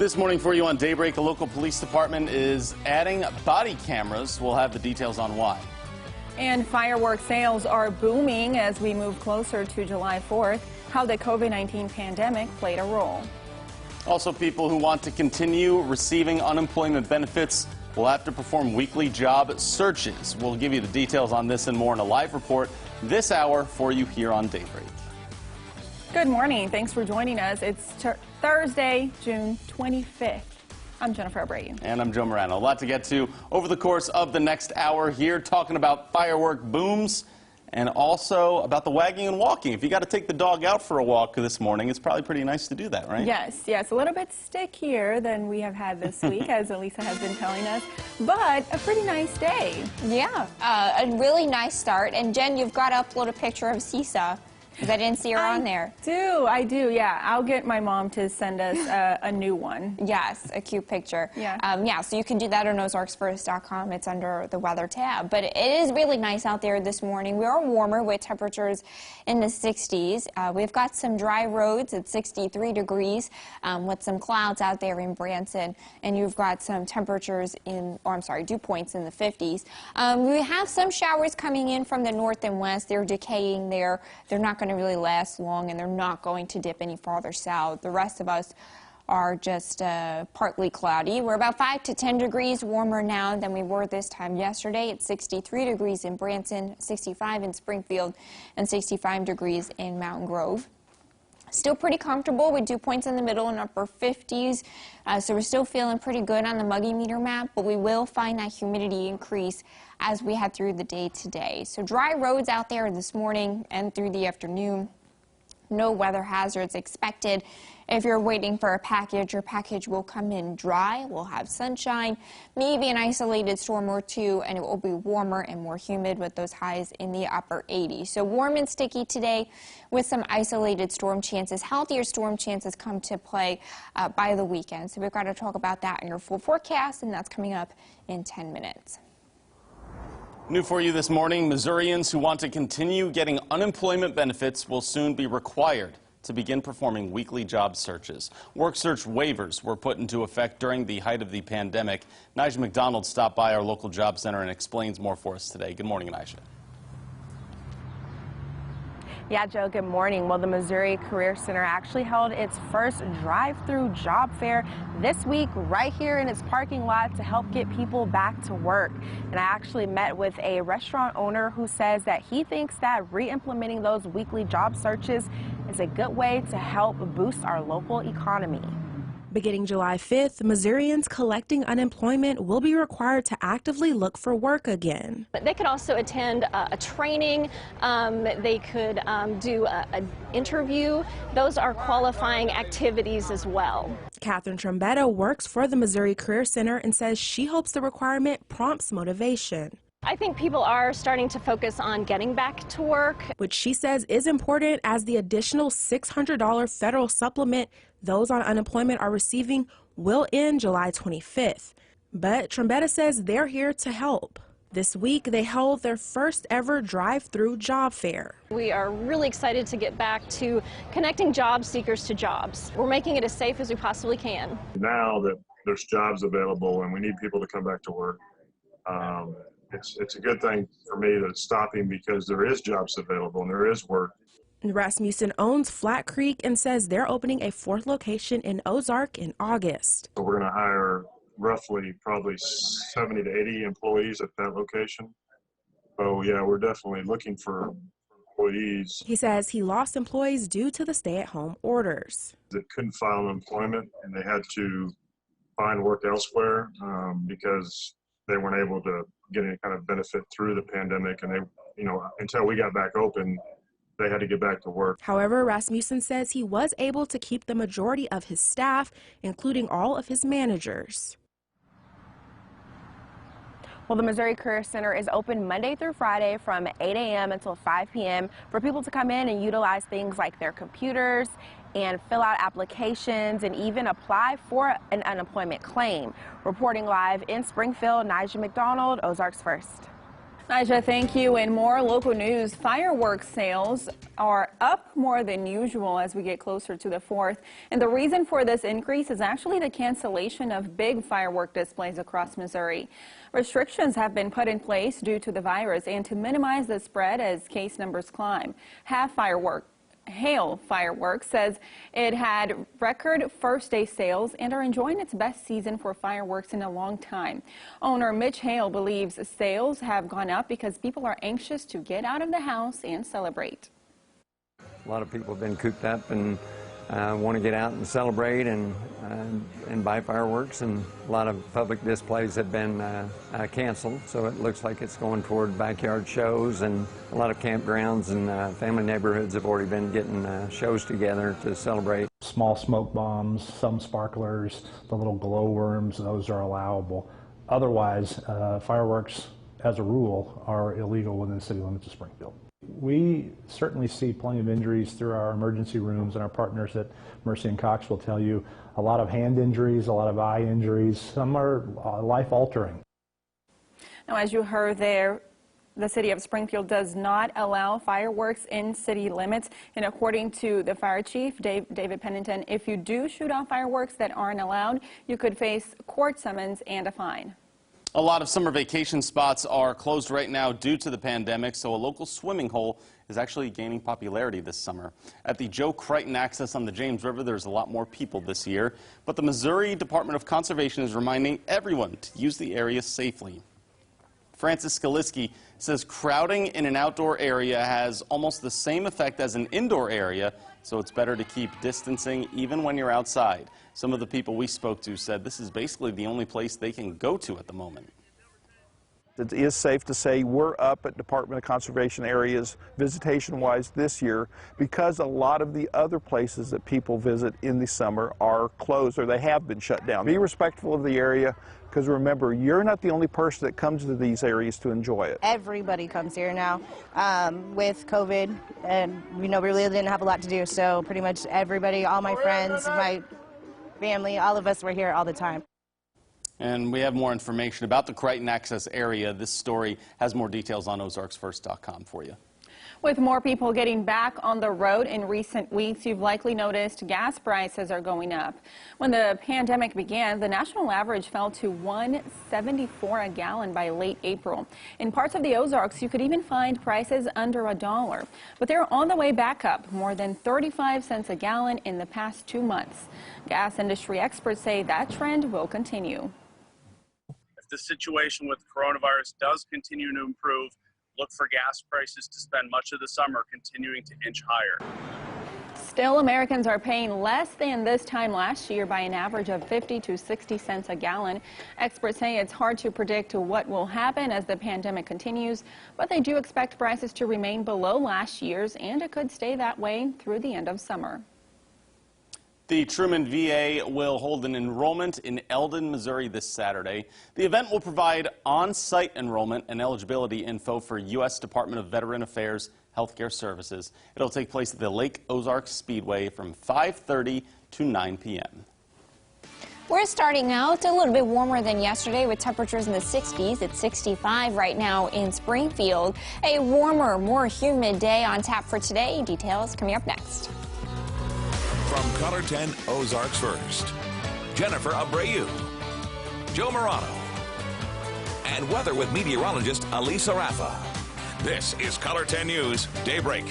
This morning for you on Daybreak, the local police department is adding body cameras. We'll have the details on why. And firework sales are booming as we move closer to July 4th. How the COVID-19 pandemic played a role. Also, people who want to continue receiving unemployment benefits will have to perform weekly job searches. We'll give you the details on this and more in a live report this hour for you here on Daybreak. Good morning. Thanks for joining us. It's Thursday, June 25th. I'm Jennifer Abreu. And I'm Joe Morano. A lot to get to over the course of the next hour here, talking about firework booms and also about the wagging and walking. If you got to take the dog out for a walk this morning, it's probably pretty nice to do that, right? Yes, a little bit stickier than we have had this week, as Elisa has been telling us, but a pretty nice day. Yeah, a really nice start. And Jen, you've got to upload a picture of Sisa, because I didn't see her on there. I do, yeah. I'll get my mom to send us a new one. Yes, a cute picture. Yeah. So you can do that on ozarksfirst.com. It's under the weather tab. But it is really nice out there this morning. We are warmer with temperatures in the 60s. We've got some dry roads at 63 degrees with some clouds out there in Branson. And you've got some temperatures dew points in the 50s. We have some showers coming in from the north and west. They're decaying there. They're not going to really last long, and they're not going to dip any farther south. The rest of us are just partly cloudy. We're about 5 to 10 degrees warmer now than we were this time yesterday. It's 63 degrees in Branson, 65 in Springfield, and 65 degrees in Mountain Grove. Still pretty comfortable with dew points in the middle and upper 50s, so we're still feeling pretty good on the muggy meter map, but we will find that humidity increase as we head through the day today. So dry roads out there this morning and through the afternoon. No weather hazards expected. If you're waiting for a package, your package will come in dry. We'll have sunshine, maybe an isolated storm or two, and it will be warmer and more humid with those highs in the upper 80s. So warm and sticky today with some isolated storm chances. Healthier storm chances come to play by the weekend. So we've got to talk about that in your full forecast, and that's coming up in 10 minutes. New for you this morning, Missourians who want to continue getting unemployment benefits will soon be required to begin performing weekly job searches. Work search waivers were put into effect during the height of the pandemic. Nigel McDonald stopped by our local job center and explains more for us today. Good morning, Nigel. Yeah, Joe, good morning. Well, the Missouri Career Center actually held its first drive-through job fair this week right here in its parking lot to help get people back to work. And I actually met with a restaurant owner who says that he thinks that re-implementing those weekly job searches is a good way to help boost our local economy. Beginning July 5th, Missourians collecting unemployment will be required to actively look for work again. But they could also attend a training. They could do an interview. Those are qualifying activities as well. Catherine Trombetta works for the Missouri Career Center and says she hopes the requirement prompts motivation. I think people are starting to focus on getting back to work, which she says is important as the additional $600 federal supplement those on unemployment are receiving will end July 25th. But Trombetta says they're here to help. This week, they held their first ever drive-through job fair. We are really excited to get back to connecting job seekers to jobs. We're making it as safe as we possibly can. Now that there's jobs available and we need people to come back to work, it's a good thing for me that it's stopping because there is jobs available and there is work. RASMUSSEN owns Flat Creek and says they're opening a 4th location in Ozark in August. So we're going to hire roughly probably 70 to 80 employees at that location. So yeah, we're definitely looking for employees. He says he lost employees due to the stay-at-home orders. That couldn't file unemployment and they had to find work elsewhere because they weren't able to get any kind of benefit through the pandemic, and they, until we got back open, they had to get back to work. However, Rasmussen says he was able to keep the majority of his staff, including all of his managers. Well, the Missouri Career Center is open Monday through Friday from 8 a.m. until 5 p.m. for people to come in and utilize things like their computers and fill out applications and even apply for an unemployment claim. Reporting live in Springfield, Nigel McDonald, Ozarks First. Aja, thank you. And more local news. Fireworks sales are up more than usual as we get closer to the 4th. And the reason for this increase is actually the cancellation of big firework displays across Missouri. Restrictions have been put in place due to the virus and to minimize the spread as case numbers climb. HELEN Fireworks says it had record first-day sales and are enjoying its best season for fireworks in a long time. Owner Mitch Hale believes sales have gone up because people are anxious to get out of the house and celebrate. A lot of people have been cooped up and want to get out and celebrate and buy fireworks, and a lot of public displays have been canceled, so it looks like it's going toward backyard shows, and a lot of campgrounds and family neighborhoods have already been getting shows together to celebrate. Small smoke bombs, some sparklers, the little glowworms, those are allowable. Otherwise, fireworks, as a rule, are illegal within the city limits of Springfield. We certainly see plenty of injuries through our emergency rooms, and our partners at Mercy and Cox will tell you a lot of hand injuries, a lot of eye injuries. Some are life-altering. Now, as you heard there, the city of Springfield does not allow fireworks in city limits. And according to the fire chief, David Pennington, if you do shoot off fireworks that aren't allowed, you could face court summons and a fine. A lot of summer vacation spots are closed right now due to the pandemic, so a local swimming hole is actually gaining popularity this summer. At the Joe CRIGHTON access on the James River, there's a lot more people this year, but the Missouri Department of Conservation is reminding everyone to use the area safely. Francis Skaliski says crowding in an outdoor area has almost the same effect as an indoor area, so it's better to keep distancing even when you're outside. Some of the people we spoke to said this is basically the only place they can go to at the moment. It is safe to say we're up at Department of Conservation areas visitation-wise this year because a lot of the other places that people visit in the summer are closed or they have been shut down. Be respectful of the area, because remember, you're not the only person that comes to these areas to enjoy it. Everybody comes here now with COVID, and we really didn't have a lot to do, so pretty much everybody, all my friends, my family, all of us were here all the time. And we have more information about the CRIGHTON access area. This story has more details on ozarksfirst.com for you. With more people getting back on the road in recent weeks, you've likely noticed gas prices are going up. When the pandemic began, the national average fell to $1.74 a gallon by late April. In parts of the Ozarks, you could even find prices under $1. But they're on the way back up, more than 35 cents a gallon in the past 2 months. Gas industry experts say that trend will continue. If the situation with coronavirus does continue to improve, look for gas prices to spend much of the summer continuing to inch higher. Still, Americans are paying less than this time last year by an average of 50 to 60 cents a gallon. Experts say it's hard to predict what will happen as the pandemic continues, but they do expect prices to remain below last year's, and it could stay that way through the end of summer. The Truman VA will hold an enrollment in Eldon, Missouri this Saturday. The event will provide on-site enrollment and eligibility info for U.S. Department of Veteran Affairs Healthcare Services. It'll take place at the Lake Ozarks Speedway from 5:30 to 9 p.m. We're starting out a little bit warmer than yesterday with temperatures in the 60s. It's 65 right now in Springfield. A warmer, more humid day on tap for today. Details coming up next. From Color 10 Ozarks First, Jennifer Abreu, Joe Morano, and weather with meteorologist Alisa Raffa. This is Color 10 News Daybreak.